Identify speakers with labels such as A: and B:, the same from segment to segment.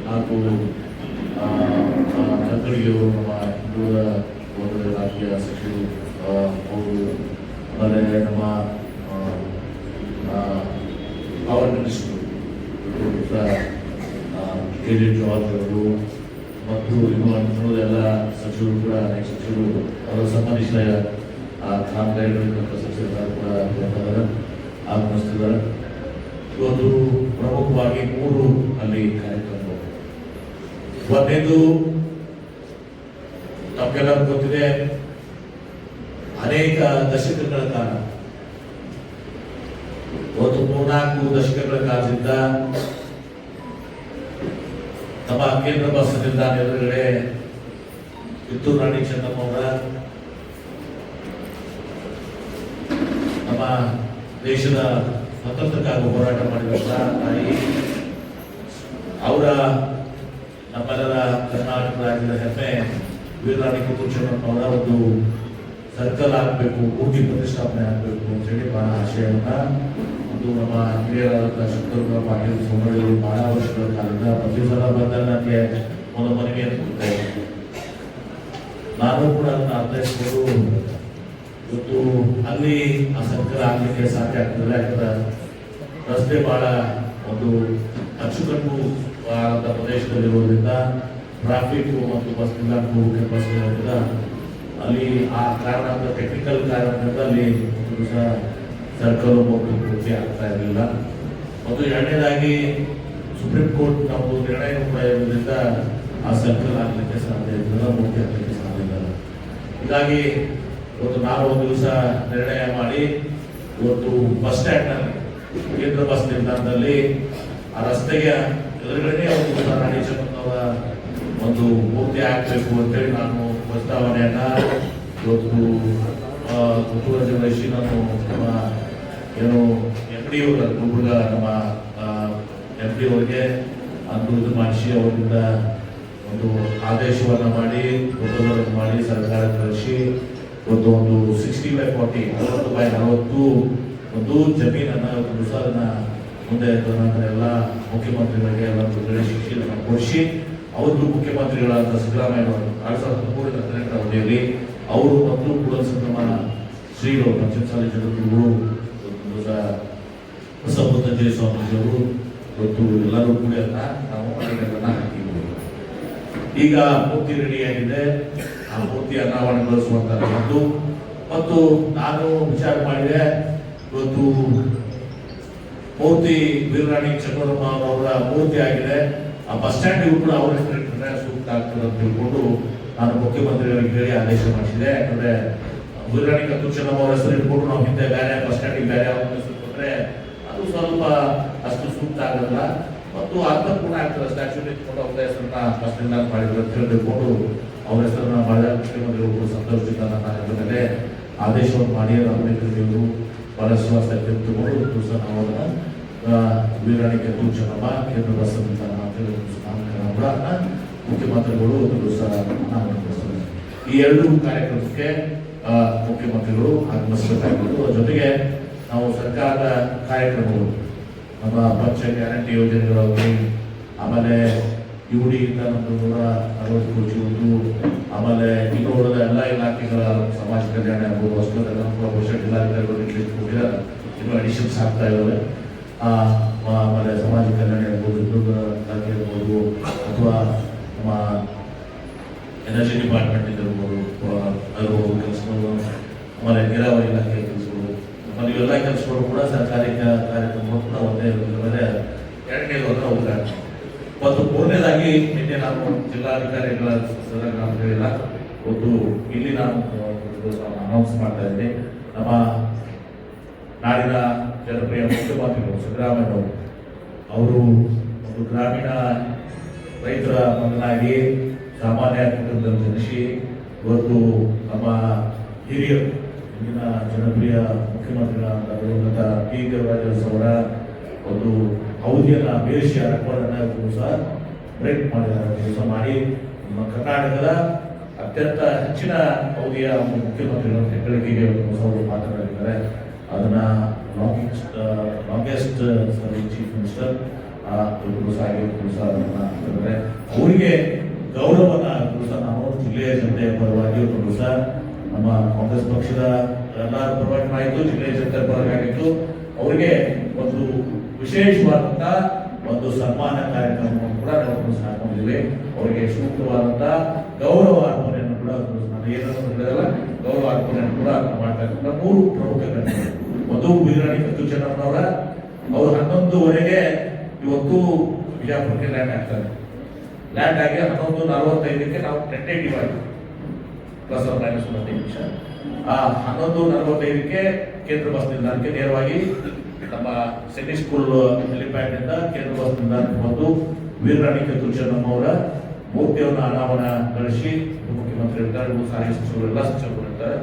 A: ಹಾಗೂ ಕತ್ತಳಿಗೆಯವರು ನಮ್ಮ ಹಿಂದೂರ ಒಂದು ರಾಜಕೀಯ ಸಚಿವರು ಅವರು ಆಮೇಲೆ ನಮ್ಮ power minister K J George ಅವರು ಮತ್ತು ಇನ್ನೂ ಎಲ್ಲ ಸಚಿವರು ಕೂಡ ಅನೇಕ ಸಚಿವರು ಅವರ ಸಂಬಂಧಿಸಿದ ಕಾಮಗಾರಿಗಳಿಂದ ಸಚಿವರು ಕೂಡ ಆಗಮಿಸ್ತಿದ್ದಾರೆ. ಇವತ್ತು ಪ್ರಮುಖವಾಗಿ 3 ಅಲ್ಲಿ ಕಾರ್ಯಕ್ರಮಗಳು. ಒಂದೇದು ನಮಗೆಲ್ಲರೂ ಗೊತ್ತಿದೆ, ಅನೇಕ ದಶಕಗಳ ಕಾಲ, ಒಂದು 3-4 ದಶಕಗಳ ಕಾಲದಿಂದ ನಮ್ಮ ಕೇಂದ್ರ ಬಸ್ ನಿಲ್ದಾಣ ಎದುರುಗಡೆ ಕಿತ್ತೂರು ರಾಣಿ ಚೆನ್ನಮ್ಮವರ ನಮ್ಮ ದೇಶದ ಸ್ವತಂತ್ರಕ್ಕಾಗಿ ಹೋರಾಟ ಮಾಡಿದಂತ ತಾಯಿ ಅವರ ನಮ್ಮೆಲ್ಲರ ಕರ್ನಾಟಕ ರಾಜ್ಯದ ಹೆಮ್ಮೆ ವೀರರಾಣಿ ಕಿತ್ತೂರು ಚೆನ್ನಮ್ಮವರ ಒಂದು ಸರ್ಕಲ್ ಆಗಬೇಕು, ಮೂರ್ತಿ ಪ್ರತಿಷ್ಠಾಪನೆ ಆಗಬೇಕು ಅಂತ ಹೇಳಿ ಬಹಳ ಆಶಯವನ್ನ ಒಂದು ನಮ್ಮ ಹಿರಿಯರಾದ ಶಂಕರಗೌಡ ಪಾಟೀಲ್ ಸೋಮರಳ್ಳಿ ಬಹಳ ವರ್ಷಗಳ ಕಾಲದಿಂದ ಪ್ರತಿ ಸಲ ಬಂದಾಗ ನನಗೆ ಒಂದು ಮನವಿಯನ್ನು ಕೊಡ್ತಾರೆ. ನಾನು ಕೂಡ ಅದನ್ನು ಅರ್ಥೈಸಿಕೊಂಡು ಇವತ್ತು ಅಲ್ಲಿ ಆ ಸರ್ಕಲ್ ಆಗಲಿಕ್ಕೆ ಸಾಧ್ಯ ಆಗ್ತದೆ. ಯಾಕಂದ್ರೆ ರಸ್ತೆ ಬಹಳ ಒಂದು ಅಚ್ಚುಕಟ್ಟು ಆದ ಪ್ರದೇಶದಲ್ಲಿರುವುದರಿಂದ ಟ್ರಾಫಿಕ್ ಮತ್ತು ಬಸ್ ನಿಲ್ದಾಣಕ್ಕೆ ಹೋಗೋಕ್ಕೆ ಬಸ್ ಇರೋದ್ರಿಂದ ಅಲ್ಲಿ ಆ ಕಾರಣದಿಂದ ಟೆಕ್ನಿಕಲ್ ಕಾರಣದಿಂದ ಅಲ್ಲಿ ಸಹ ಸರ್ಕಲ್ ಪೂರ್ತಿ ಆಗ್ತಾ ಇರಲಿಲ್ಲ. ಮತ್ತು ಎರಡನೇದಾಗಿ ಸುಪ್ರೀಂ ಕೋರ್ಟ್ ನಾವು ನಿರ್ಣಯ ಕೂಡ ಇರೋದ್ರಿಂದ ಆ ಸರ್ಕಲ್ ಆಗಲಿಕ್ಕೆ ಸಾಧ್ಯ ಇರಲಿಲ್ಲ, ಮೂರ್ತಿ ಆಗಲಿಕ್ಕೆ ಸಾಧ್ಯ ಇಲ್ಲ. ಹೀಗಾಗಿ ಇವತ್ತು ನಾವು ಒಂದು ದಿವಸ ನಿರ್ಣಯ ಮಾಡಿ ಇವತ್ತು ಬಸ್ ಸ್ಟ್ಯಾಂಡ್ನಲ್ಲಿ ಕೇಂದ್ರ ಬಸ್ ನಿಲ್ದಾಣದಲ್ಲಿ ಆ ರಸ್ತೆಗೆ ಎದುರುಗಡೆ ಒಂದು ರಾಣಿ ಚೆನ್ನಮ್ಮನವರ ಒಂದು ಮೂರ್ತಿ ಹಾಕಬೇಕು ಅಂತೇಳಿ ನಾನು ಪ್ರಸ್ತಾವನೆಯನ್ನ ಇವತ್ತು ಮುತುವರ್ಜಿ ವಹಿಸಿ ನಾನು ನಮ್ಮ ಏನು FD ಗುಲ್ಬರ್ಗ ನಮ್ಮ FD ಅವರಿಗೆ ಇದು ಮಾಡಿಸಿ ಅವರಿಂದ ಒಂದು ಆದೇಶವನ್ನು ಮಾಡಿ ಪ್ರಪೋಸಲ್ ಮಾಡಿ ಸರ್ಕಾರ ಕಳಿಸಿ ಇವತ್ತು ಒಂದು 60/40 60/40 ಒಂದು ಜಮೀನನ್ನು ಅದನ್ನ ಮುಂದೆ ಎಲ್ಲ ಮುಖ್ಯಮಂತ್ರಿಗಳಿಗೆ ಎಲ್ಲ ಶಿಕ್ಷೆಯನ್ನು ಕೊಡಿಸಿ ಅವರು ಮುಖ್ಯಮಂತ್ರಿಗಳಾದ ಸಿದ್ದರಾಮಯ್ಯ ಅವರು 2013 ಅವಧಿಯಲ್ಲಿ ಅವರು ಮತ್ತು ಕೂಡ ನಮ್ಮ ಶ್ರೀಗಳು ಪಂಚಮಸಾಲಿ ಜಗದ್ಗುರುಗಳು ಬಸವಬುದ್ಧಂಜಯ ಸ್ವಾಮೀಜಿಯವರು ಇವತ್ತು ಎಲ್ಲರೂ ಕೂಡ ನಾವು ಅಡಿಗಲ್ಲನ್ನ ಹಾಕಿದ್ದೀವಿ. ಈಗ ಮೂರ್ತಿ ರೆಡಿಯಾಗಿದೆ, ಆ ಮೂರ್ತಿ ಅನಾವರಣಗೊಳಿಸುವಂತದ್ದು. ಮತ್ತು ನಾನು ವಿಚಾರ ಮಾಡಿದೆ, ಇವತ್ತು ಮೂರ್ತಿ ವೀರರಾಣಿ ಚೆನ್ನಮ್ಮ ಅವರ ಮೂರ್ತಿ ಆಗಿದೆ, ಆ ಬಸ್ ಸ್ಟ್ಯಾಂಡ್ ಕೂಡ ಅವರ ಹೆಸರಿಟ್ಟರೆ ಸೂಕ್ತ ಆಗ್ತದೆ ಅಂತ ತಿಳ್ಕೊಂಡು ನಾನು ಮುಖ್ಯಮಂತ್ರಿಗಳಿಗೆ ಹೇಳಿ ಆದೇಶ ಮಾಡಿಸಿದೆ. ಯಾಕಂದ್ರೆ ವೀರರಾಣಿ ಕಿತ್ತೂರು ಚೆನ್ನಮ್ಮ ಅವರ ಹೆಸರು ಇಟ್ಕೊಂಡು ನಾವು ಹಿಂದೆ ಬೇರೆ ಬಸ್ ಸ್ಟ್ಯಾಂಡಿಗೆ ಬೇರೆ ಅವ್ರ ಹೆಸರು ಕೊಟ್ಟರೆ ಅದು ಸ್ವಲ್ಪ ಅಷ್ಟು ಸೂಕ್ತ ಆಗಲ್ಲ ಮತ್ತು ಅರ್ಥಪೂರ್ಣ ಆಗ್ತದೆ. ಸ್ಟ್ಯಾಚ್ಯೂ ಇಟ್ಕೊಂಡು ಅವ್ರ ಹೆಸರನ್ನ ಬಸ್ ನಿಲ್ದಾಣ ಮಾಡಿದ್ರು ಅಂತ ಹೇಳಿಕೊಂಡು ಅವ್ರ ಹೆಸರನ್ನ ಮಾಡಿದ ಮುಖ್ಯಮಂತ್ರಿಗಳು ಸಂತೋಷದಿಂದ ನನ್ನ ಹೆಸರಿನಲ್ಲಿ ಆದೇಶವನ್ನು ಮಾಡಿ ಅಂಬೇಡ್ಕರ್ ಬಹಳ ವಿಶ್ವಾಸ ತೆಗೆದುಕೊಂಡು ಸಹ ನಾವು ಅದನ್ನ ವೀರರಾಣಿ ಕಿತ್ತೂರು ಚೆನ್ನಮ್ಮ ಕೇಂದ್ರ ಬಸ್ ನಿಲ್ದಾಣ ಅಂತೇಳಿ ಕೂಡ ಮುಖ್ಯಮಂತ್ರಿಗಳು ಸಹ ಅನಾವರಣಗೊಳಿಸಿದ್ದಾರೆ. ಈ 2 ಕಾರ್ಯಕ್ರಮಕ್ಕೆ ಮುಖ್ಯಮಂತ್ರಿಗಳು ಆಗಮಿಸಬೇಕಾಗಿತ್ತು. ಜೊತೆಗೆ ನಾವು ಸರ್ಕಾರದ ಕಾರ್ಯಕ್ರಮಗಳು ನಮ್ಮ ಪಂಚ ಗ್ಯಾರಂಟಿ ಯೋಜನೆಗಳಾಗಲಿ, ಆಮೇಲೆ UD-ಯಿಂದ ನಮ್ಮದು 160 ಕೋಟಿ ಒಂದು, ಆಮೇಲೆ ಇನ್ನೂ ಉಳಿದ ಎಲ್ಲ ಇಲಾಖೆಗಳ ಸಮಾಜ ಕಲ್ಯಾಣ ಆಗ್ಬೋದು, ಅಷ್ಟೊಂದೆಲ್ಲ ಕೂಡ ವರ್ಷ ಜಿಲ್ಲಾಧಿಕಾರಿಗಳು ಕೊಟ್ಟಿದ್ದಾರೆ, ಇನ್ನೂ ಅಡಿಷನ್ಸ್ ಆಗ್ತಾ ಇದ್ದಾವೆ. ಆಮೇಲೆ ಸಮಾಜ ಕಲ್ಯಾಣ ಇರ್ಬೋದು, ಹಿಂದೂ ಇಲಾಖೆ ಇರ್ಬೋದು, ಅಥವಾ ನಮ್ಮ ಎನರ್ಜಿ ಡಿಪಾರ್ಟ್ಮೆಂಟ್ ಇರ್ಬೋದು ಕೆಲಸಗಳು, ಆಮೇಲೆ ನೀರಾವರಿ ಇಲಾಖೆ ಕೆಲಸಗಳು, ಆಮೇಲೆ ಇವೆಲ್ಲ ಕೆಲಸಗಳು ಕೂಡ ಸರ್ಕಾರಿ ಕಾರ್ಯಕ್ರಮಗಳು ಕೂಡ ಒಂದೇ ಇರೋದ್ರಿಂದ ಎರಡನೇದು ಅಂದ್ರೆ ಉದ್ಘಾಟನೆ. ಮತ್ತು 3ನೇದಾಗಿ ನಿನ್ನೆ ನಾನು ಜಿಲ್ಲಾಧಿಕಾರಿಗಳ ನಾನು ಹೇಳಿಲ್ಲ, ಒಂದು ಇಲ್ಲಿ ನಾನು ಅನೌನ್ಸ್ ಮಾಡ್ತಾ ಇದ್ದೀನಿ. ನಮ್ಮ ನಾಡಿನ ಜನಪ್ರಿಯ ಮುಖ್ಯಮಂತ್ರಿಗಳು ಸಿದ್ದರಾಮಯ್ಯ ಅವರು ಒಂದು ಗ್ರಾಮೀಣ ರೈತರ ಮಗನಾಗಿ ಸಾಮಾನ್ಯ ಕುಟುಂಬದಲ್ಲಿ ಜನಿಸಿ ಇವತ್ತು ನಮ್ಮ ಹಿರಿಯರು ಇಂದಿನ ಜನಪ್ರಿಯ ಮುಖ್ಯಮಂತ್ರಿಗಳಾದ ದಿವಂಗತ P. ದೇವರಾಜ ಅವರ ಒಂದು ಅವಧಿಯನ್ನು ಬೇರಿಸಿ ಆ ರೆಕಾರ್ಡನ್ನು ಸಹ ಬ್ರೇಕ್ ಮಾಡಿದ್ದಾರೆ. ಕೆಲಸ ಮಾಡಿ ನಮ್ಮ ಕರ್ನಾಟಕದ ಅತ್ಯಂತ ಹೆಚ್ಚಿನ ಅವಧಿಯ ಒಂದು ಮುಖ್ಯಮಂತ್ರಿಗಳ ಹೆಗ್ಗಳಿಕೆಗೆ ಅವರು ಮಾತನಾಡಿದ್ದಾರೆ. ಅದನ್ನ ಲಾಂಗೆಸ್ಟ್ ಸರ್ವಿಂಗ್ ಚೀಫ್ ಮಿನಿಸ್ಟರ್ ಅಂತಂದ್ರೆ ಅವರಿಗೆ ಗೌರವನ ಸಹ ನಾವು ಜಿಲ್ಲೆಯ ಜನತೆಯ ಪರವಾಗಿ ಸಹ ನಮ್ಮ ಕಾಂಗ್ರೆಸ್ ಪಕ್ಷದ ಎಲ್ಲರ ಪರವಾಗಿ ಆಯಿತು, ಜಿಲ್ಲೆಯ ಜನತೆಯ ಪರವಾಗಿ ಆಗಿತ್ತು. ಅವರಿಗೆ ಒಂದು ವಿಶೇಷವಾದಂತಹ ಒಂದು ಸನ್ಮಾನ ಕಾರ್ಯಕ್ರಮವನ್ನು ಕೂಡ ನಾವು ಹಾಕೊಂಡಿದ್ದೇವೆ. ಅವರಿಗೆ ಸೂಕ್ತವಾದಂತಹ ಗೌರವ ಅರ್ಪಣೆಯನ್ನು ಕೂಡ ಏನನ್ನು ಹೇಳಿದಲ್ಲ ಗೌರವ ಅರ್ಪಣೆಯನ್ನು ಕೂಡ ಮಾಡ್ತಾ ಇರ್ತಕ್ಕಂಥ 3 ಪ್ರಮುಖ ಘಟನೆಗಳು. ಒಂದು ಬೀರಾಣಿ ಕತ್ತು ಚೆನ್ನಮ್ಮನವರ ಅವರು 11:15 ಇವತ್ತು ಬಿಜಾಪುರಕ್ಕೆ ಲ್ಯಾಂಡ್ ಆಗ್ತಾರೆ. ಲ್ಯಾಂಡ್ ಆಗಿ 11:45 ನಾವು ಟೆಂಟೇಟಿವ್ ಆಗಿ ಪ್ಲಸ್ ಆರ್ ಮೈನಸ್ 1 ನಿಮಿಷ 11:45 ಕೇಂದ್ರ ಬಸ್ ನಿಲ್ದಾಣಕ್ಕೆ ನೇರವಾಗಿ ನಮ್ಮ ಸೆಂಟ್ರಿ ಸ್ಕೂಲ್ ಹೆಲಿಪ್ಯಾಡ್ ನಿಂದ ಕೇಂದ್ರ ಬಸ್ ನಿಲ್ದಾಣಕ್ಕೆ ಬಂದು ವೀರರಾಣಿ ಕಿತ್ತೂರು ಚೆನ್ನಮ್ಮ ಅವರ ಮೂರ್ತಿಯನ್ನು ಅನಾವರಣಗೊಳಿಸಿ ಮುಖ್ಯಮಂತ್ರಿ ಇರ್ತಾರೆ, ಸಾರಿಗೆ ಸಚಿವರು ಎಲ್ಲ ಸಚಿವರು ಇರ್ತಾರೆ,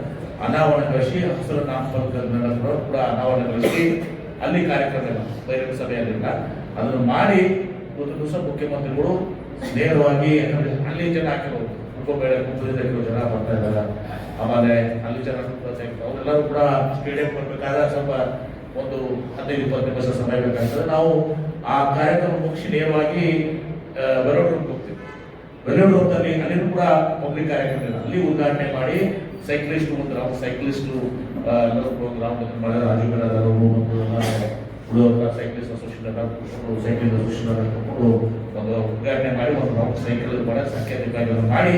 A: ಅನಾವರಣಗೊಳಿಸಿ ಹಸಿರು ನಾಮಫಲಕ ಕೂಡ ಅನಾವರಣಗೊಳಿಸಿ ಅಲ್ಲಿ ಕಾರ್ಯಕ್ರಮ ಬಹಿರಂಗ ಸಭೆಯಲ್ಲಿಲ್ಲ ಅದನ್ನು ಮಾಡಿ ಒಂದು ದಿವಸ ಮುಖ್ಯಮಂತ್ರಿಗಳು ನೇರವಾಗಿ ಯಾಕಂದ್ರೆ ಅಲ್ಲಿ ಜನ ಹಾಕಿರೋದು ಬೇಳೆ ಜನ ಬರ್ತಾ ಇದ್ದಾರೆ. ಆಮೇಲೆ ಅಲ್ಲಿ ಜನ ಅವರೆಲ್ಲರೂ ಕೂಡ ಸ್ಟೇಡಿಯಂ ಬರ್ಬೇಕಾದ್ರೆ ಸ್ವಲ್ಪ ಒಂದು 15-20 ನಿಮಿಷ ಸಮಯ ಬೇಕಾಗ್ತದೆ. ನಾವು ಆ ಕಾರ್ಯಕ್ರಮ ಮುಗಿಸಿ ನೇರವಾಗಿ ವೆರೋಡ್ ರೂಮ್ಗೆ ಹೋಗ್ತೀವಿ. ವೆರೋಡ್ ರೂಮ್ನಲ್ಲಿ ಅಲ್ಲಿನೂ ಕೂಡ ಪಬ್ಲಿಕ್ ಕಾರ್ಯಕ್ರಮ ಇಲ್ಲ, ಅಲ್ಲಿ ಉದ್ಘಾಟನೆ ಮಾಡಿ ಸೈಕ್ಲಿಸ್ಟ್ ಒಂದು ರೌಂಡ್ ಸೈಕ್ಲಿಸ್ಟ್ ರೌಂಡ್ ಮಾಡಿ ರಾಜೀವ್ ಬಿರಾದರ್ ಅವರು ಮತ್ತು ಉಳಿದ ಸೈಕ್ಲಿಸ್ಟ್ ಅಸೋಸಿಯೇಷನ್ ಸೈಕ್ಲಿಂಗ್ ಅಸೋಸಿಯೇಷನ್ ಕರ್ಕೊಂಡು ಒಂದು ಉದ್ಘಾಟನೆ ಮಾಡಿ ಒಂದು ರೌಂಡ್ ಸೈಕಲ್ ಮಾಡಿ ಸಾಂಕೇತಿಕ ಮಾಡಿ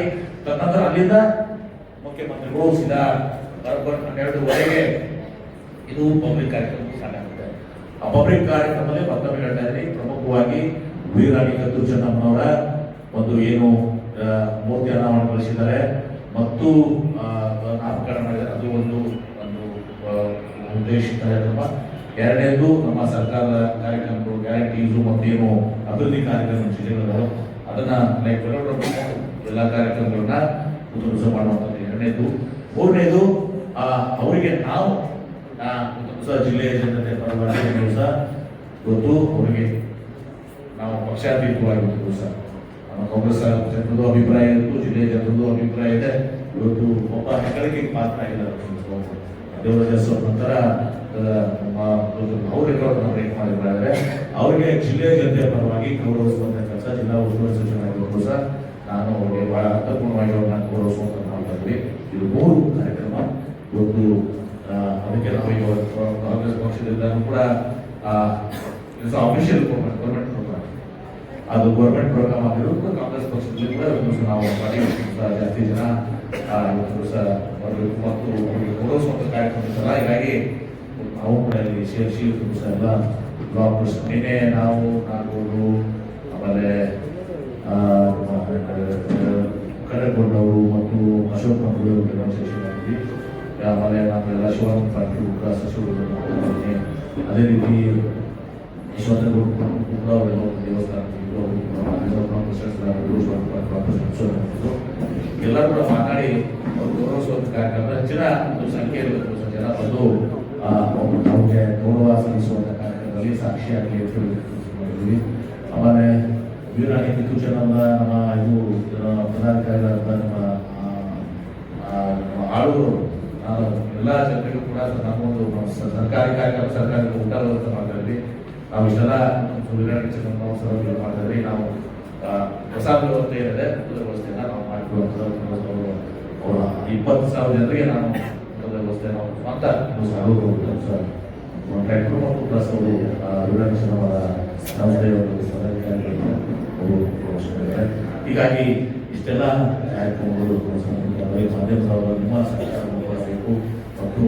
A: ತದನಂತರ ಅಲ್ಲಿಂದ ಮುಖ್ಯಮಂತ್ರಿಗಳು ಸೀದಾ 12:30 ಇದು ಪಬ್ಲಿಕ್ ಕಾರ್ಯಕ್ರಮ ಸ್ಟಾರ್ಟ್ ಆಗುತ್ತೆ. ಆ ಪಬ್ಲಿಕ್ ಕಾರ್ಯಕ್ರಮದಲ್ಲಿ ಮತ್ತೊಮ್ಮೆ ಹೇಳ್ತಾ ಇದ್ದೀನಿ, ಪ್ರಮುಖವಾಗಿ ವೀರರಾಣಿ ಕಿತ್ತೂರು ಚೆನ್ನಮ್ಮನವರ ಒಂದು ಏನು ಮೂರ್ತಿ ಅನಾವರಣಗೊಳಿಸಿದ್ದಾರೆ ಮತ್ತು ನಾಮಕರಣ ಮಾಡಿದ್ದಾರೆ, ಅದು ಒಂದು ಉದ್ದೇಶಿತ ಕಾರ್ಯಕ್ರಮ. ಎರಡನೇದು ನಮ್ಮ ಸರ್ಕಾರದ ಕಾರ್ಯಕ್ರಮಗಳು ಗ್ಯಾರಂಟೀಸು ಮತ್ತೇನು ಅಭಿವೃದ್ಧಿ ಕಾರ್ಯಕ್ರಮ ಜಿಲ್ಲೆಗಳು ಅದನ್ನ ಲೈಕ್ ಎಲ್ಲ ಕಾರ್ಯಕ್ರಮಗಳನ್ನ ಉತ್ತರಿಸ ಮಾಡುವಂಥದ್ದು ಎರಡನೇದು. ಮೂರನೇದು ಅವರಿಗೆ ನಾವು ಜಿಲ್ಲೆಯ ಜನತೆ ಪರವಾಗಿ ಸಹ ಇವತ್ತು ಅವರಿಗೆ ನಾವು ಪಕ್ಷಾತೀತವಾಗಿರ್ತೀವಿ ಸಹ ನಮ್ಮ ಕಾಂಗ್ರೆಸ್ ಜನರದ್ದು ಅಭಿಪ್ರಾಯ ಇತ್ತು, ಜಿಲ್ಲೆಯ ಜನರದ್ದು ಅಭಿಪ್ರಾಯ ಇದೆ. ಇವತ್ತು ಒಬ್ಬ ಹೆಗ್ಗಳಿಕೆ ಪಾತ್ರ ಆಗಿದ್ದಾರೆ ದೇವರಾಜ ನಂತರ ಅವರಿಗೆ ಮಾಡಿದ್ದಾರೆ. ಅವರಿಗೆ ಜಿಲ್ಲೆಯ ಜನತೆಯ ಪರವಾಗಿ ಗೌರವಿಸುವಂತ ಕೆಲಸ ಜಿಲ್ಲಾ ಉಸ್ತುವಾರಿ ಸಚಿವರಾಗಿರ್ಬೋದು ಸಹ ನಾನು ಅವರಿಗೆ ಬಹಳ ಅರ್ಥಪೂರ್ಣವಾಗಿ ಅವ್ರನ್ನ ಗೌರವಿಸುವಂತ ಮಾಡ್ತಾ ಇದ್ವಿ. ಇದು 3 ಕಾರ್ಯಕ್ರಮ ಇವತ್ತು. ಅದಕ್ಕೆ ನಾವು ಈಗ ಕಾಂಗ್ರೆಸ್ ಪಕ್ಷದಿಂದ ಕೂಡ ಆಫಿಷಿಯಲ್ ಗೌರ್ಮೆಂಟ್ ಪ್ರೋಗ್ರಾಮ್ ಅದು ಗೌರ್ಮೆಂಟ್ ಪ್ರೋಗ್ರಾಮ್ ಆಗಿರೋದು ಕಾಂಗ್ರೆಸ್ ಪಕ್ಷದಲ್ಲಿ ಕೂಡ ನಾವು ಜಾಸ್ತಿ ಜನ ಇವತ್ತು ಸಹ ಬರಬೇಕು ಮತ್ತು ಗೌರವಿಸುವಂತ ಕಾರ್ಯಕ್ರಮ ಇರ್ತಲ್ಲ. ಹೀಗಾಗಿ ನಾವು ಕೂಡ ಇಲ್ಲಿ ಸೇರಿಸಿ ಸಹ ಎಲ್ಲ ಬ್ಲಾಕ್ ನಿನ್ನೆ ನಾವು ನಾಗೂರು ಆಮೇಲೆ ಕಡೆಗೊಂಡವರು ಮತ್ತು ಅಶೋಕ್ ಮಂಗಳೂರು ಸೆಷನ್ ಆಗಿದ್ವಿ. ಆಮೇಲೆ ನಾವೆಲ್ಲ ಶಿವಾನಂದ ಪಾಟೀಲ್ ಕೂಡ ಸಚಿವರು ಅದೇ ರೀತಿ ಯಶವಂತಗೌಡ ಕೂಡ ಅವರೆಲ್ಲ ದೇವಸ್ಥಾನ ಎಲ್ಲರೂ ಕೂಡ ಮಾತಾಡಿ ಅವರು ಗೌರವಿಸುವಂತ ಕಾರ್ಯಕ್ರಮ ಹೆಚ್ಚಿನ ಒಂದು ಸಂಖ್ಯೆಯಲ್ಲಿ ಜನ ಬಂದು ನಮಗೆ ಗೌರವ ಸಲ್ಲಿಸುವಂತ ಕಾರ್ಯಕ್ರಮದಲ್ಲಿ ಸಾಕ್ಷಿಯಾಗಿ ಮಾಡಿದ್ವಿ. ಆಮೇಲೆ ವೀರರಾಣಿ ಕಿತ್ತೂರು ಚೆನ್ನಮ್ಮ ನಮ್ಮ ಇದು ಪದಾಧಿಕಾರಿಗಳಾದ ನಮ್ಮ ಆಳುವರು ಎಲ್ಲ ಜನರಿಗೂ ಕೂಡ ನಮ್ಮೊಂದು ಸರ್ಕಾರಿ ಕಾರ್ಯಕ್ರಮ ಸರ್ಕಾರಿ ಊಟ ವ್ಯವಸ್ಥೆ ಮಾಡ್ತಾ ಇದ್ವಿ. ನಾವು ಇಷ್ಟೆಲ್ಲ ವೀರರಾಣಿ ಚೆನ್ನಮ್ಮ ಸೌಲಭ್ಯ ಮಾಡ್ತಾ ಇದ್ವಿ. ನಾವು ಹೊಸ ವ್ಯವಸ್ಥೆ ಏನಿದೆ ವ್ಯವಸ್ಥೆನ ನಾವು ಮಾಡಿಕೊಳ್ಳುವಂಥದ್ದು 20,000 ಜನರಿಗೆ ನಾನು ವ್ಯವಸ್ಥೆ ನಾವು ಸ್ವಂತ ಕಾಂಟ್ರಾಕ್ಟರ್ ಮತ್ತು ಪ್ಲಸ್ ಅವರು ವೀರರಾಣಿ ಚೆನ್ನಮ್ಮರ ಸಂಸ್ಥೆಯ ಒಂದು ಪದಾಧಿಕಾರಿಗಳಿಗೆ ಹೀಗಾಗಿ ಇಷ್ಟೆಲ್ಲ ಕಾರ್ಯಕ್ರಮಗಳು ಮಾಧ್ಯಮದವರು ನಿಮ್ಮ ಸರ್ಕಾರ ಬೇಕು ಮತ್ತು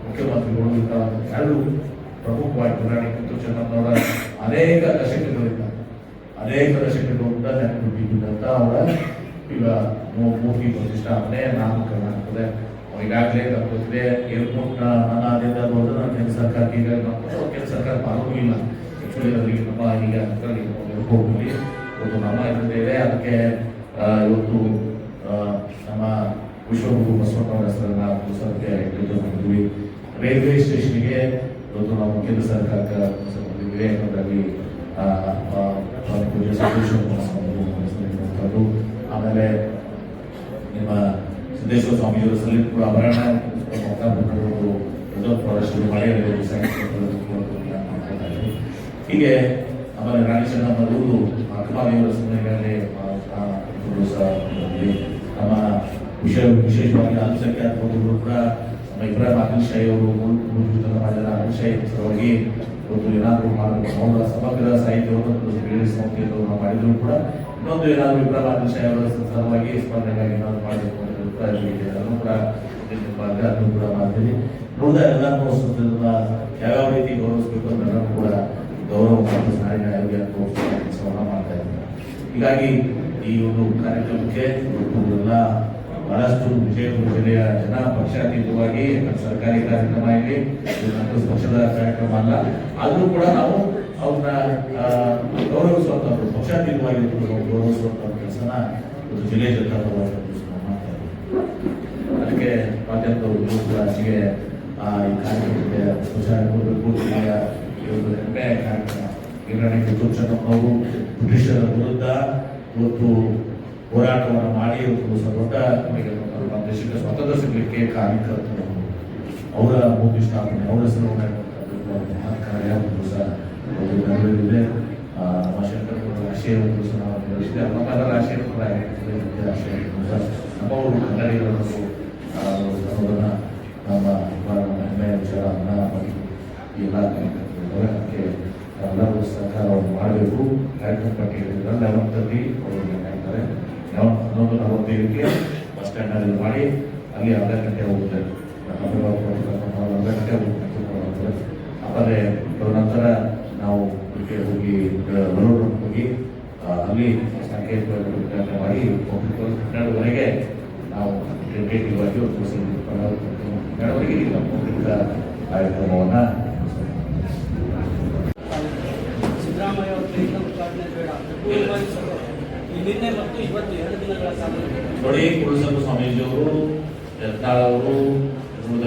A: ಮುಖ್ಯಮಂತ್ರಿಗಳು ಎರಡು ಪ್ರಮುಖವಾಗಿ ವೀರರಾಣಿ ಕಿತ್ತೂರು ಚೆನ್ನಮ್ಮನವರ ಅನೇಕ ದಶಕಗಳಿಂದ ನೆನಪಿದ್ದಂತ ಅವರ ಈಗ ಮೂರ್ತಿ ಪ್ರತಿಷ್ಠಾಪನೆ ನಾಮಕರಣ ಆಗ್ತದೆ. ಈಗಾಗಲೇ ಗೊತ್ತಿದೆ ಏರ್ಪೋರ್ಟ್ ನನ್ನ ಆದ್ಯತೆ ಅನ್ನೋದು ನನ್ನ ಕೇಂದ್ರ ಸರ್ಕಾರಕ್ಕೆ ಈಗ ಕೇಂದ್ರ ಸರ್ಕಾರ ಪಾಲ್ಗೊಳ್ಳಿಲ್ಲ. ಆಕ್ಚುಲಿ ಅವರಿಗೆ ನಮ್ಮ ಈಗ ಏರ್ಪೋರ್ಟ್ನಲ್ಲಿ ಇವತ್ತು ನಮ್ಮ ಇದೆ. ಅದಕ್ಕೆ ಇವತ್ತು ನಮ್ಮ ವಿಶ್ವಗುರು ಬಸವಣ್ಣವರ ಹೆಸರನ್ನ ಪುಸ್ತಕಕ್ಕೆ ಮಾಡಿದ್ವಿ. ರೈಲ್ವೆ ಸ್ಟೇಷನ್ಗೆ ಇವತ್ತು ನಾವು ಕೇಂದ್ರ ಸರ್ಕಾರಕ್ಕೆ ಬಂದಿದ್ವಿ. ಹಾಗಾಗಿ ಪೂಜೆ ಆಮೇಲೆ ನಿಮ್ಮ ಸಿದ್ದೇಶ್ವರ ಸ್ವಾಮಿಯವರ ಸಲ್ಲಿಟ್ ಕೂಡ ಆಭರಣ ರಿಸರ್ವ್ ಫಾರೆಸ್ಟ್ ಹೀಗೆ ಆಮೇಲೆ ರಾಣಿ ಚೆನ್ನಮ್ಮನವರು ಅಕ್ಕಮಾವಿಯವರ ಸಮಯಗಳಲ್ಲಿ ನಮ್ಮ ವಿಶೇಷವಾಗಿ ಅಲ್ಪಸಂಖ್ಯಾತ ಬಂಧುಗಳು ಕೂಡ ನಮ್ಮ ಇಬ್ರಾಹಿಂ ಆದಿಲ್ ಶಾಹಿ ಅವರು ಮೂಲಭೂತ ಸಮಾಜದ ಆದಿಲ್ ಶಾಹಿ ಸಲುವಾಗಿ ಇವತ್ತು ಏನಾದರೂ ಮಾಡಬೇಕು ಅವರ ಸಮಗ್ರ ಸಾಹಿತ್ಯವನ್ನು ಸಂಸ್ಥೆಯನ್ನು ನಾವು ಮಾಡಿದ್ರು ಕೂಡ ಇನ್ನೊಂದು ಏನಾದರೂ ಇಬ್ರಾಹಿಂ ಆದಿಲ್ ಶಾಹಿ ಅವರ ಸಲುವಾಗಿ ಸ್ಮರಣೆಗಾಗಿ ಏನಾದರೂ ಮಾಡಬೇಕು ಅಂತ ಅದನ್ನು ಕೂಡ ಅದನ್ನು ಕೂಡ ಮಾಡ್ತೀವಿ. ನೋಡಿದ ಎಲ್ಲರೂ ಯಾವ್ಯಾವ ರೀತಿ ಗೌರವಿಸಬೇಕು ಅನ್ನೋದನ್ನು ಕೂಡ ಗೌರವ ಮತ್ತು ನಾಡಿನ ಆರೋಗ್ಯ ಕೆಲಸವನ್ನು ಮಾಡ್ತಾ ಇದ್ದಾರೆ. ಹೀಗಾಗಿ ಈ ಒಂದು ಕಾರ್ಯಕ್ರಮಕ್ಕೆ ಎಲ್ಲ ಬಹಳಷ್ಟು ವಿಜಯಪುರ ಜಿಲ್ಲೆಯ ಜನ ಪಕ್ಷಾತೀತವಾಗಿ ಸರ್ಕಾರಿ ಕಾರ್ಯಕ್ರಮ ಇಲ್ಲಿ ಪಕ್ಷದ ಕಾರ್ಯಕ್ರಮ ಅಲ್ಲ, ಆದರೂ ಕೂಡ ನಾವು ಅವ್ರನ್ನ ಗೌರವಿಸುವಂಥದ್ದು ಪಕ್ಷಾತೀತವಾಗಿ ಗೌರವಿಸುವಂಥ ಕೆಲಸನ ಜಿಲ್ಲೆ ಜನತಾ ಮಾಡ್ತಾ ಇದ್ದೀವಿ. ಅದಕ್ಕೆ ಮಾಧ್ಯಮದವರು ಕೂಡ ಆಚೆಗೆ ಈ ಕಾರ್ಯಕ್ರಮಕ್ಕೆ ಸ್ವಚ್ಛ ಕೊಡಬೇಕು. ಜಿಲ್ಲೆಯ ಒಂದು ಹೆಮ್ಮೆ ಕಾರ್ಯಕ್ರಮ ಗಿರಣಿ ತುರ್ಚನವರು ಬ್ರಿಟಿಷರ ವಿರುದ್ಧ ಇವತ್ತು ಹೋರಾಟವನ್ನು ಮಾಡಿ ಇವತ್ತು ದೊಡ್ಡ ನಮ್ಮ ದೇಶಕ್ಕೆ ಸ್ವಾತಂತ್ರ್ಯ ಸಿಗಲಿಕ್ಕೆ ಕಾರ್ಯಕರ್ತರು ಅವರ ಮೂರ್ತಿ ಸ್ಥಾಪನೆ ಅವರ ಹೆಸರನ್ನು ಮಹತ್ ಕಾರ್ಯ ಒಂದು ಸಹ ನೆರವೇರಿದೆ. ನಮ್ಮ ಶಂಕರಪುರದ ಆಶಯ ಒಂದು ಸಹ ನಾವು ನೆರವೇರಿಸಿದೆ. ನಮ್ಮೆಲ್ಲರ ಆಶಯ ಕೂಡ ಆಶಯ ನಮ್ಮವರು ಕನ್ನಡಿಗರನ್ನು ಅನ್ನೋದನ್ನು ನಮ್ಮ ಹೆಮ್ಮೆಯ ವಿಚಾರವನ್ನು ಮತ್ತು ಈ ಎಲ್ಲ ಕಾರ್ಯಕರ್ತರು ಅದಕ್ಕೆ ಎಲ್ಲರೂ ಸಹಕಾರವನ್ನು ಮಾಡಬೇಕು. ಕಾರ್ಯಕ್ರಮ ಪಟ್ಟಿಯಲ್ಲಿ 11ರಲ್ಲಿ ಅವರು ಹೇಳ್ತಾರೆ 11:45ಕ್ಕೆ ಬಸ್ ಸ್ಟ್ಯಾಂಡ್ನಲ್ಲಿ ಮಾಡಿ ಅಲ್ಲಿ ಅರ್ಧ ಗಂಟೆ ಹೋಗುತ್ತೆ. ಅರ್ಧ ಗಂಟೆ ಹೋಗ್ತಾರೆ. ಆಮೇಲೆ ನಂತರ ನಾವು ಹೋಗಿ ಹೋಗಿ ಅಲ್ಲಿ ಸಂಖ್ಯೆ ಮಾಡಿ 12ವರೆಗೆ ನಾವು ಟೆಂಟೇಟಿವಾಗಿ ಕಾರ್ಯಕ್ರಮವನ್ನು
B: ಸಿದ್ದರಾಮಯ್ಯ ಉದ್ಘಾಟನೆ ಬೇಡ ನಿನ್ನೆ ಮತ್ತು ಇವತ್ತು 2 ದಿನಗಳ ಕಾಲ
A: ನೋಡಿ. ಕುರುಸಂಗ ಸ್ವಾಮೀಜಿಯವರು ಯತ್ನಾಳ್ ಅವರು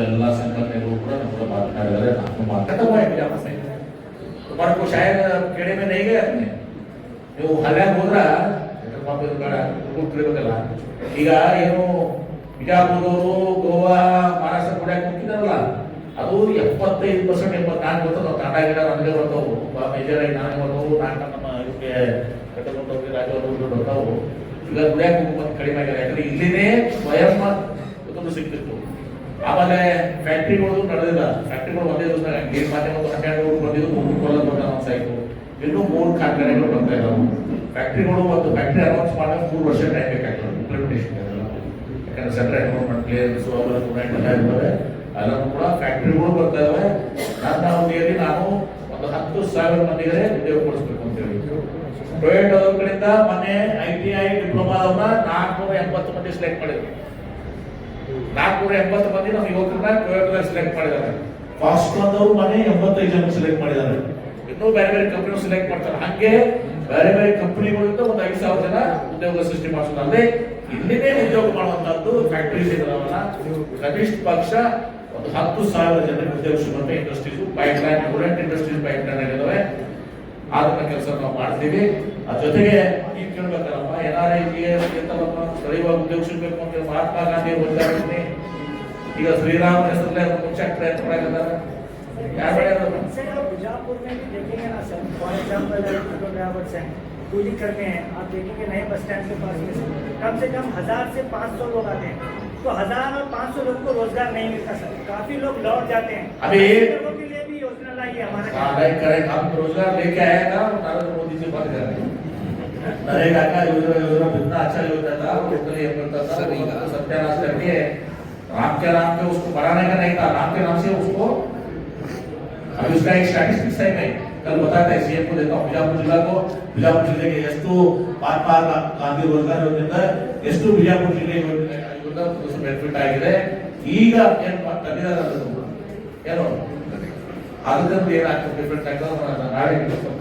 A: ಎಲ್ಲ ಸಂಘಟನೆಗಳು ಕೂಡ ನಮ್ಮ ಕೂಡ ಮಾತನಾಡಿದ್ದಾರೆ. ನಾವು ಮಾತಾಡೋ ಶಾಯದ ಕೆಡೆ ಮೇಲೆ ಹೇಗೆ ನೀವು ಹಲ್ಯಾಗ ಹೋದ್ರ ಬೇಡ ಈಗ ಏನು ಬಿಜಾಪುರದವರು ಗೋವಾ ಮಹಾರಾಷ್ಟ್ರ ಕೂಡ ಹೋಗಿದಾರಲ್ಲ ಅದು 75% 84 ಬರ್ತದೆ. ತಾಂಡ ಗಿಡ ನಮಗೆ ಬರ್ತಾವು ಮೇಜರ್ ಆಗಿ ನಾನೇ ಬರ್ತಾವು ನಾಲ್ಕು ನಮ್ಮ ಇದಕ್ಕೆ ಕಟ್ಟಕೊಂಡೋಗಿ ರಾಜವರು ಬರ್ತಾವು. ಈಗ ದುಡಿಯಾಕ ಹೋಗ್ಬೇಕು ಕಡಿಮೆ ಆಗ್ಯಾರ. ಯಾಕಂದ್ರೆ ಇಲ್ಲಿನೇ ಸ್ವಯಂ ಸಿಗ್ತಿತ್ತು. ಆಮೇಲೆ ಫ್ಯಾಕ್ಟ್ರಿಗಳು ನಡೆದಿಲ್ಲ. ಫ್ಯಾಕ್ಟ್ರಿಗಳು ಒಂದೇ ದಿವಸ ಗೇಟ್ ಮಾಧ್ಯಮ 12 ಬಂದಿದ್ದು 3 ಕೊಲ್ಲ ಬರ್ತಾವ ಸಾಯ್ತು. ಇನ್ನೂ 3 ಕಾರ್ಖಾನೆಗಳು ಬರ್ತಾ ಇದ್ದಾವೆ. ಫ್ಯಾಕ್ಟ್ರಿಗಳು ಒಂದು ಫ್ಯಾಕ್ಟ್ರಿ ಅನೌನ್ಸ್ ಮಾಡಿದ್ರೆ 3 ವರ್ಷ ಟೈಮ್ ಬೇಕಾಗ್ತದೆ ಇಂಪ್ಲಿಮೆಂಟೇಷನ್. ಯಾಕಂದ್ರೆ ಸೆಂಟ್ರಲ್ ಎನ್ವಿರಾನ್ಮೆಂಟ್ ಪ್ಲೇಯರ್ಸ್ ಅವೆಲ್ಲ ಇರ್ತವೆ. ಅದನ್ನು ಕೂಡ ಫ್ಯಾಕ್ಟ್ರಿಗಳು ಬರ್ತಾ ಇದಾವೆ. ನನ್ನ ಅವಧಿಯಲ್ಲಿ ನಾನು ಒಂದು 10,000 ಮಂದಿಗೆ ಉದ್ಯೋಗ ಕೊಡಿಸ್ಬೇಕು ಅಂತ ಹೇಳಿ ಟೊಯೋಟೋ ಕಡೆಯಿಂದ ಮೊನ್ನೆ ITI ಡಿಪ್ಲೊಮಾದವ್ರನ್ನ 480 ಮಂದಿ ಸೆಲೆಕ್ಟ್ ಮಾಡಿದ್ರು. 480 ಮಂದಿ ನಮ್ಮ ಯುವಕರನ್ನ ಟೊಯೋಟೋ ಸೆಲೆಕ್ಟ್ ಮಾಡಿದ್ದಾರೆ. ಫಾಸ್ಟ್ಕಾನ್ದವರು ಮೊನ್ನೆ 85 ಜನ ಸೆಲೆಕ್ಟ್ ಮಾಡಿದ್ದಾರೆ. ಇನ್ನೂ ಬೇರೆ ಬೇರೆ ಕಂಪನಿ ಸೆಲೆಕ್ಟ್ ಮಾಡ್ತಾರೆ. ಹಾಗೆ ಬೇರೆ ಬೇರೆ ಕಂಪನಿಗಳಿಂದ ಒಂದು 5,000 ಜನ ಉದ್ಯೋಗ ಸೃಷ್ಟಿ ಮಾಡಿಸೋದಲ್ಲದೆ ಇಲ್ಲಿನೇ ಉದ್ಯೋಗ ಮಾಡುವಂತಹದ್ದು ಫ್ಯಾಕ್ಟರೀಸ್ ಇದಾವಲ್ಲ. ಕನಿಷ್ಠ ಪಕ್ಷ ಒಂದು 10,000 ಜನರಿಗೆ ಉದ್ಯೋಗ ಸಿಗುವಂತ industries pipe line student industries pipe line ಆಗಿದ್ದಾವೆ. ಅದನ್ನ ಕೆಲಸ ನಾವು ಮಾಡ್ತೀವಿ. ಅದ್ರ ಜೊತೆಗೆ ಈಗ ಕೇಳ್ಬೇಕಲ್ಲಪ್ಪ NRI ಇರ್ತಲ್ಲಪ್ಪ ಸ್ಥಳೀಯವಾಗಿ ಉದ್ಯೋಗ ಸಿಗಬೇಕು ಅಂತ ಮಹಾತ್ಮ ಗಾಂಧಿ ಓದಿದಾರೆ. ಈಗ ಶ್ರೀರಾಮ್ ಹೆಸರಲ್ಲೇ ಮುಂಚೆ ಪ್ರಯತ್ನ ಮಾಡಿದ್ದಾರೆ. ಯಾರು
B: बिजापुर में भी देखेंगे ना सर. फॉर एग्जाम्पल ड्राइवर्स हैं कूली करते हैं. आप देखेंगे नए बस स्टैंड के पास में कम से कम 1000 से 500 लोग आते हैं. तो 1000 और 500 लोग को रोजगार नहीं मिलता सर. काफी लोग लौट जाते हैं.
A: अभी
B: लोगों के लिए भी योजना लाई है हमारे.
A: हम रोजगार लेके आया था नरेंद्र मोदी से बात कर रहे हैं. नरेगा का योजना कितना अच्छा योजना था. सत्यानाश करके राम के उसको बढ़ाने का नहीं था. राम के नाम से उसको अभी उसका एक स्टैटिस्टिक्स है. मैं कल बताता है सीएम को देता हूँ. ಬಿಜಾಪುರ ಜಿಲ್ಲೆಗೆ ಎಷ್ಟು ಮಹಾತ್ಮ ಗಾಂಧಿ ರೋಜಗಾರ್ ಯೋಜನೆಯಿಂದ ಎಷ್ಟು ಬಿಜಾಪುರ ಜಿಲ್ಲೆಗೆ ಬೆನಿಫಿಟ್ ಆಗಿದೆ. ಈಗ ಏನು ತಂದಿದ್ದಾರೆ ಏನು ಅದಕ್ಕಂತ ಏನಾಗ್ತದೆ ಡಿಫ್ರೆಂಟ್ ಆಗ್ತದೆ. ನಾಳೆ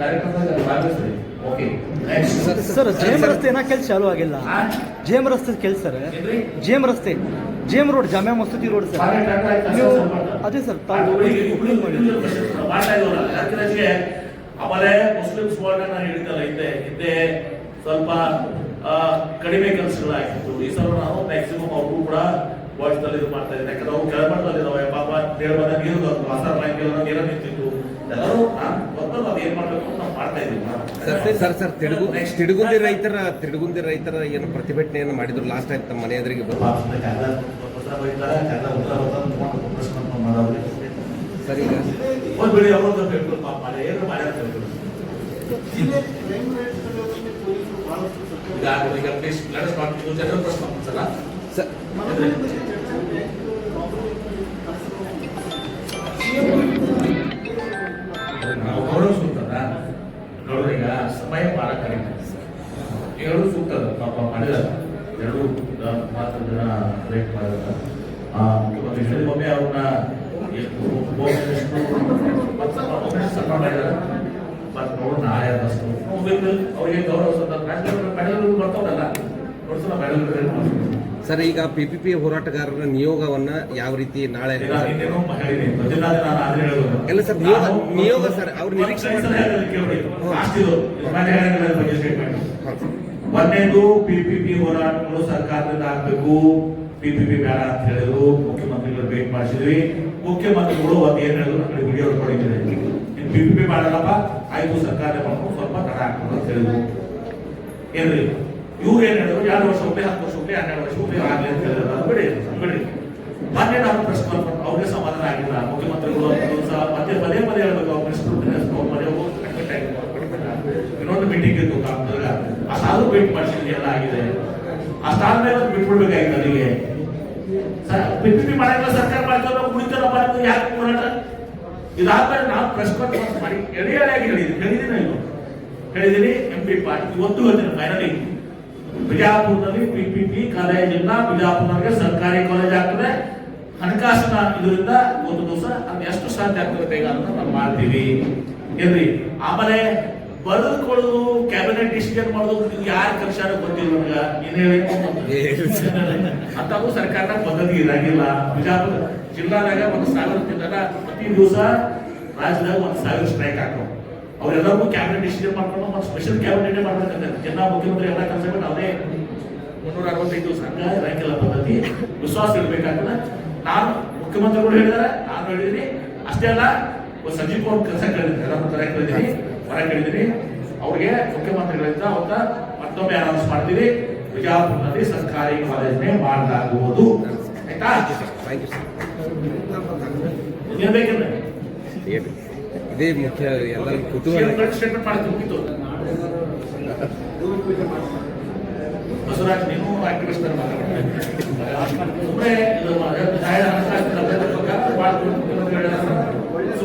A: ಕಾರ್ಯಕ್ರಮದಲ್ಲಿ ಭಾಗವಹಿಸ್ರಿ. ಓಕೆ
C: ಸರ್ ಜೇಮ್ ರಸ್ತೆ ಏನೋ ಕೆಲಸ ಚಾಲೂ ಆಗಿಲ್ಲ. ಜೇಮ್ ರಸ್ತೆ ಕೆಲಸ ಸರ್. ಜೇಮ್ ರಸ್ತೆ ಜೇಮ್ ರೋಡ್ ಜಾಮಿಯಾ ಮಸೂದಿ ರೋಡ್ ಸರ್. ನೀವು ಅದೇ ಸರ್
A: ಆಮೇಲೆ ಮುಸ್ಲಿಮ್ಸ್ ವರ್ಗನ ಹೇಳಿದ್ದಲ್ಲ ಹಿಂದೆ ಸ್ವಲ್ಪ ಕಡಿಮೆ ಕೆಲಸಗಳಾಗಿತ್ತು. ಈ ಸಲ ನಾವು ಮ್ಯಾಕ್ಸಿಮಮ್ ಅವರು ಕೂಡ ವಾಯ್ಸ್ನಲ್ಲಿ ಇದು ಮಾಡ್ತಾ ಇದ್ದೀನಿ. ಯಾಕಂದ್ರೆ ಅವ್ರು ಕೆಳಮಟ್ಟದಲ್ಲಿದ್ದಾವೆ ಪಾಪ. ನೀರು ವಾಸರ್ ಲೈನ್ ನೀರು ನಿಂತಿತ್ತು. ಎಲ್ಲರೂ ಮೊದಲು ಅದು ಏನ್ ಮಾಡ್ಬೇಕು ಅಂತ ನಾವು ಮಾಡ್ತಾ ಇದೀವಿ.
D: ಸರ್ ತಿಡುಗುಂದಿ ರೈತರ ಏನು ಪ್ರತಿಭಟನೆಯನ್ನು ಮಾಡಿದ್ರು ಲಾಸ್ಟ್ ಟೈಮ್ ತಮ್ಮ ಮನೆ ಎದುರಿಗೆ ಬಂದು. ಸರ್ ಈಗ
A: ಬಿಡಿ ಅವ್ರದ್ದು ಬೇಕು ಪಾಪ ಏನು ಮಾಡ್ಯಾರ ಈಗ please let us not use general ಪ್ರಶ್ನೆ ಸರ್. ನಾವು ಗೌರವ ಸೂಕ್ತದ ಗೌರವೀಗ ಸಮಯ ಭಾಳ ಕಡಿಮೆ ಎರಡು ಸೂಕ್ತದ ಪಾಪ ಮಾಡಿದಾರ ಎರಡು ಮಾತ್ರ ಜನ ರೇಟ್ ಮಾಡಿದಾರ. ಮುಖ್ಯಮಂತ್ರಿ ಹೇಳಿಗೊಮ್ಮೆ ಅವ್ರನ್ನ ಸಣ್ಣ ಮಾಡಿದಾರ ಮತ್ತು ನೋಡೋಣ ಆಯಾದಷ್ಟು ಅವರಿಗೆ ಗೌರವ ಮೆಡಲ್ ಬರ್ತಾವಲ್ಲ ನೋಡ್ಸೋಣ ಮೆಡಲ್.
D: ಸರ್ ಈಗ PPP ಹೋರಾಟಗಾರರ ನಿಯೋಗವನ್ನ ಯಾವ ರೀತಿ ನಾಳೆ ಎಲ್ಲ ಸರ್ ನಿಯೋಗ ಸರ್ ಅವ್ರ ನಿರೀಕ್ಷೆ
A: ಒಂದೇದು PPP ಹೋರಾಟಗಳು ಸರ್ಕಾರದಿಂದ ಆಗ್ಬೇಕು, PPP ಬೇಡ ಅಂತ ಹೇಳಿದ್ರು. ಮುಖ್ಯಮಂತ್ರಿಗಳು ಭೇಟಿ ಮಾಡಿಸಿದ್ವಿ. ಮುಖ್ಯಮಂತ್ರಿಗಳು ಒಂದ್ ಏನ್ ಹೇಳಿದ್ರು ಕಡೆ ವಿಡಿಯೋ ಕೊಡಿದ್ರೆ PPP ಮಾಡಲ್ಲಪ್ಪ ಆಯ್ತು ಸರ್ಕಾರ ಮಾಡ್ಕೊಂಡು ಸ್ವಲ್ಪ ತಡ ಆಗ್ತದೆ ಅಂತ ಹೇಳಿದ್ರು. ಏನ್ರಿ ಇವ್ರು ಏನ್ ಹೇಳಿದ್ರು 2 ವರ್ಷ ಒಪ್ಪೆ 10 ವರ್ಷ ಒಪ್ಪೆ 12 ವರ್ಷ ಒಪ್ಪೆ ಆಗ್ಲಿ ಅಂತ ಹೇಳಿದ್ರು. ಬಿಡಿ ಬಿಡಿ ಮೊನ್ನೆ ನಾವು ಪ್ರೆಸ್ ಕಾನ್ಫರೆನ್ಸ್ ಅವ್ರಿಗೆ ಸಮಾಧಾನ ಆಗಿಲ್ಲ. ಮುಖ್ಯಮಂತ್ರಿಗಳು ಮತ್ತೆ ಪದೇ ಪದೇ ಹೇಳ್ಬೇಕು ಅವ್ರ ಪ್ರೆಸ್ ಮನೆ ಇನ್ನೊಂದು ಮೀಟಿಂಗ್ ಇತ್ತು ಕಾಮದಾಗ ಅಷ್ಟಾದ್ರೂ ಭೇಟಿ ಮಾಡಿಸಿದ್ರೆ ಎಲ್ಲ ಆಗಿದೆ. ಅಷ್ಟಾದ್ಮೇಲೆ ಬಿಟ್ಬಿಡ್ಬೇಕಾಗಿತ್ತು ಅದಕ್ಕೆ PPP ಮಾಡಿಲ್ಲ ಸರ್ಕಾರ ಮಾಡ್ತಾರೆ ಉಳಿತಾರ ಮಾಡಿದ್ರು ಯಾಕೆ ಹೋರಾಟ. ಇದಾದ್ಮೇಲೆ ನಾವು ಪ್ರೆಸ್ ಕಾನ್ಫರೆನ್ಸ್ ಮಾಡಿ ಎಡೆಯಾಗಿ ಹೇಳಿದೀನಿ MP ಪಾರ್ಟಿ ಇವತ್ತು ಹೇಳ್ತೀನಿ ಫೈನಲಿ ಬಿಜಾಪುರದಲ್ಲಿ PPP ಕಾಲೇಜ್ ಇಲ್ಲ, ಬಿಜಾಪುರಕ್ಕೆ ಸರ್ಕಾರಿ ಕಾಲೇಜ್ ಆಗ್ತದೆ. ಹಣಕಾಸಿನ ಇದರಿಂದ ಒಂದು ದಿವಸ ಅದು ಎಷ್ಟು ಸಾಧ್ಯ ಆಗ್ತದೆ ಬೇಗ ಅಂತ ನಾವು ಮಾಡ್ತೀವಿ ಏನ್ರಿ. ಆಮೇಲೆ ಬರೆದುಕೊಳ್ಳೋದು ಕ್ಯಾಬಿನೆಟ್ ಡಿಸಿಷನ್ ಮಾಡೋದು ಯಾರು ಕರ್ಷಾರ ಗೊತ್ತಿಲ್ಲ ಅಂತೂ ಸರ್ಕಾರದ ಪದ್ಧತಿ ಇರಂಗಿಲ್ಲ. ಬಿಜಾಪುರ ಜಿಲ್ಲಾದಾಗ 1,000 ಪ್ರತಿ ದಿವಸ ರಾಜ್ಯದಾಗ 1,000 ಸ್ಟ್ರೈಕ್ ಹಾಕೋ ಅವರೆಲ್ಲರಿಗೂ ಕ್ಯಾಬಿನೆಟ್ ಡಿಸಿಷನ್ ಮಾಡ್ಕೊಂಡು ಒಂದು ಸ್ಪೆಷಲ್ ಕ್ಯಾಬಿನೆಟ್ ಮಾಡ್ಬೇಕಂತ ಜಿಲ್ಲಾ ಮುಖ್ಯಮಂತ್ರಿ ಎಲ್ಲ ಕೆಲಸ ಬಿಟ್ಟು ಅವರೇ 365 ದಿವಸ ಹಂಗ ಇರಂಗಿಲ್ಲ ಪದ್ಧತಿ. ವಿಶ್ವಾಸ ಇರ್ಬೇಕಾಗ್ತದೆ. ನಾನು ಮುಖ್ಯಮಂತ್ರಿಗಳು ಹೇಳಿದಾರೆ, ನಾನು ಹೇಳಿದೀನಿ. ಅಷ್ಟೇ ಅಲ್ಲ ಸಂಜೀವ್ ಕೌರ್ ಕೆಲಸ ಕೇಳಿದ್ದೀನಿ, ಎಲ್ಲರೂ ತರ ಕೇಳಿದೀನಿ, ಹೊರ ಕೇಳಿದೀನಿ. ಅವ್ರಿಗೆ ಮುಖ್ಯಮಂತ್ರಿಗಳಿಂದ ಅವತ್ತ ಮತ್ತೊಮ್ಮೆ ಅನೌನ್ಸ್ ಮಾಡ್ತೀವಿ, ಬಿಜಾಪುರದಲ್ಲಿ ಸರ್ಕಾರಿ ಕಾಲೇಜ್ನೇ ಮಾಡಲಾಗುವುದು. ಆಯ್ತಾ? ಏನ್ ಬೇಕಿಲ್ಲ
D: ಇದೇ ಮುಖ್ಯ ಎಲ್ಲ ಕುತೂಹಲ
A: ಸ್ಟೇಟ್ಮೆಂಟ್ ಮಾಡಿದ್ದು ಮುಗಿತು. ಬಸವರಾಜ್ ನೀನು ಆಕ್ಟಿವಿಸ್ಟ್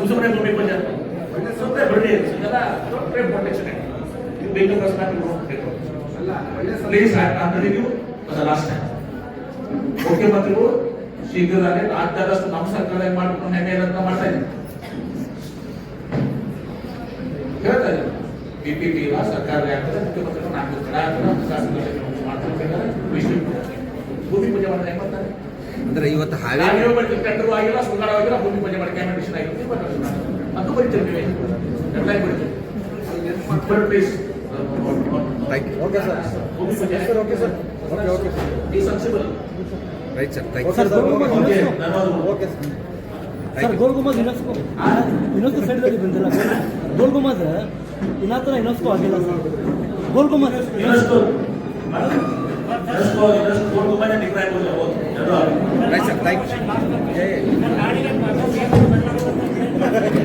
A: ಸುಮ್ಮನೆ ಭೂಮಿ ಪೂಜೆ ಸುಮ್ಮನೆ ಬಡ್ಡಿ ಇದೆಲ್ಲ ಪ್ರೊಟೆಕ್ಷನ್ ಪ್ಲೀಸ್ ಲಾಸ್ಟ್ ಟೈಮ್ ಮುಖ್ಯಮಂತ್ರಿಗಳು ಶೀಘ್ರದಲ್ಲೇ ರಾಜ್ಯದಷ್ಟು ನಮ್ಮ ಸರ್ಕಾರ ಮಾಡ್ಕೊಂಡು ಹೆಂಗೆ ಅಂತ ಮಾಡ್ತಾ ಇದ್ದೀವಿ ಹೇಳ್ತಾ ಇದ್ದೀವಿ. PPP ಇಲ್ಲ ಸರ್ಕಾರ ಆಗ್ತದೆ, ಮುಖ್ಯಮಂತ್ರಿಗಳು 4 ಕಡೆ ಆಗ್ತದೆ ಭೂಮಿ ಪೂಜೆ ಮಾಡಿದ್ರೆ ಹೆಂಗ್ ಮಾಡ್ತಾರೆ
D: ಅಂದ್ರೆ ಇವತ್ತು ಹಾವೇರಿ
A: ಟೆಂಡರ್ ಆಗಿಲ್ಲ, ಸುಂದರ ಆಗಿಲ್ಲ, ಭೂಮಿ ಪೂಜೆ ಮಾಡಿ ಕ್ಯಾಬಿನೆಟ್ ಆಗಿರುತ್ತೆ ಅದು ಬರೀತೀವಿ ನೀವೇ ಡೆಡ್ಲೈನ್ ಬರೀತೀವಿ. ಪ್ಲೀಸ್
D: ಓಕೆ ಸರ್
A: ಭೂಮಿ ಪೂಜೆ
C: ಓಕೆ ಸರ್ ಓಕೆ
A: ಈ sensible
D: right sir thank
C: sir
D: you.
C: Okay sir Gol Gumbaz UNESCO ಸೈಡ್ದಲ್ಲಿ ಬಂದಿಲ್ಲ. ಗೋಲ್ ಗುಂಬಜ್ ಇನ್ನೂ ಯುನೆಸ್ಕೋ ಆಗಿಲ್ಲ sir. Gol Gumbaz
D: right sir thank you.